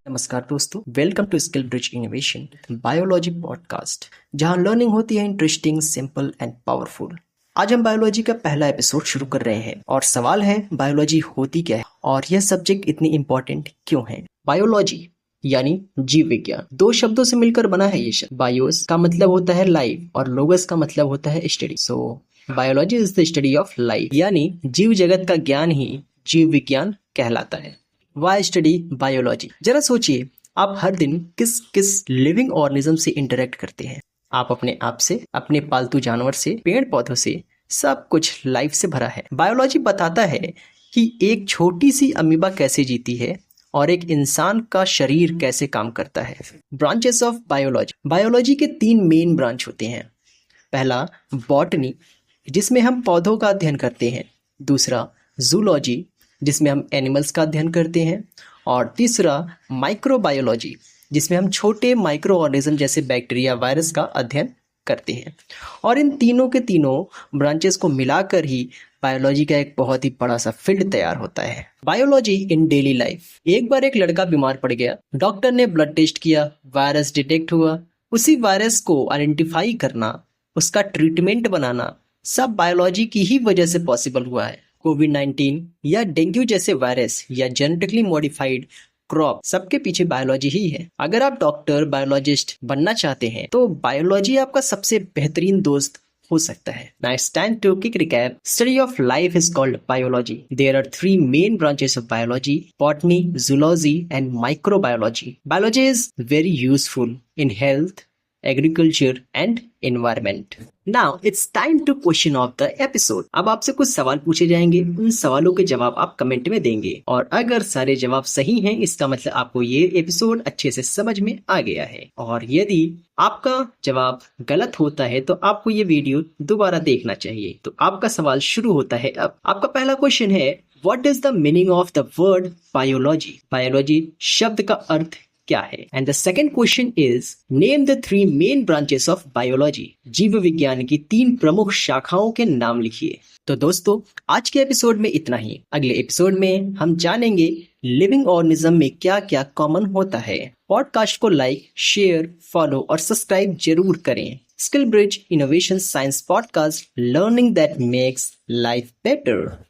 नमस्कार दोस्तों, welcome to skill bridge innovation biology podcast, जहां लर्निंग होती है इंटरेस्टिंग, सिंपल एंड पावरफुल। आज हम बायोलॉजी का पहला एपिसोड शुरू कर रहे हैं और सवाल है, बायोलॉजी होती क्या है और यह सब्जेक्ट इतनी इम्पोर्टेंट क्यों है। बायोलॉजी यानी जीव विज्ञान, दो शब्दों से मिलकर बना है ये शब्द। बायोस का मतलब होता है लाइफ और लोगस का मतलब होता है study. So biology is the study of life, यानी जीव जगत का ज्ञान ही जीव विज्ञान कहलाता है। Why study biology? जरा सोचिए, आप हर दिन किस किस लिविंग ऑर्गेनिज्म से इंटरेक्ट करते हैं। आप अपने आप से, अपने पालतू जानवर से, पेड़ पौधों से, सब कुछ लाइफ से भरा है। बायोलॉजी बताता है कि एक छोटी सी अमीबा कैसे जीती है और एक इंसान का शरीर कैसे काम करता है। Branches of biology. बायोलॉजी के 3 मेन ब्रांच होते हैं। पहला बॉटनी, जिसमें हम पौधों का अध्ययन करते हैं। दूसरा जूलॉजी, जिसमें हम एनिमल्स का अध्ययन करते हैं। और तीसरा माइक्रोबायोलॉजी, जिसमें हम छोटे माइक्रो ऑर्गेनिज्म जैसे बैक्टीरिया, वायरस का अध्ययन करते हैं। और इन तीनों के तीनों ब्रांचेस को मिलाकर ही बायोलॉजी का एक बहुत ही बड़ा सा फील्ड तैयार होता है। बायोलॉजी इन डेली लाइफ। एक बार एक लड़का बीमार पड़ गया, डॉक्टर ने ब्लड टेस्ट किया, वायरस डिटेक्ट हुआ। उसी वायरस को आइडेंटिफाई करना, उसका ट्रीटमेंट बनाना, सब बायोलॉजी की ही वजह से पॉसिबल हुआ है। कोविड-19 या डेंगू जैसे वायरस या जेनेटिकली मॉडिफाइड क्रॉप, सबके पीछे बायोलॉजी ही है। अगर आप डॉक्टर, बायोलॉजिस्ट बनना चाहते हैं तो बायोलॉजी आपका सबसे बेहतरीन दोस्त हो सकता है। Now it's time to quick recap. Study of life is called biology. There are 3 main branches of biology: botany, zoology, and microbiology. Biology is very useful in health, agriculture and environment. Now it's time to question of the episode. अब आपसे कुछ सवाल पूछे जाएंगे, उन सवालों के जवाब आप कमेंट में देंगे और अगर सारे जवाब सही हैं, इसका मतलब आपको ये एपिसोड अच्छे से समझ में आ गया है। और यदि आपका जवाब गलत होता है तो आपको ये वीडियो दोबारा देखना चाहिए। तो आपका सवाल शुरू होता है अब। आपका पहला क्वेश्चन है, what is the meaning of the word biology? Biology शब्द का अर्थ क्या है? And the second question is, name the 3 main branches of biology. जीव विज्ञान की 3 प्रमुख शाखाओं के नाम लिखिए। तो दोस्तों, आज के एपिसोड में इतना ही। अगले एपिसोड में हम जानेंगे लिविंग ऑर्गेनिज्म में क्या क्या कॉमन होता है। पॉडकास्ट को लाइक, शेयर, फॉलो और सब्सक्राइब जरूर करें। Skill bridge innovation science podcast, learning that makes life better.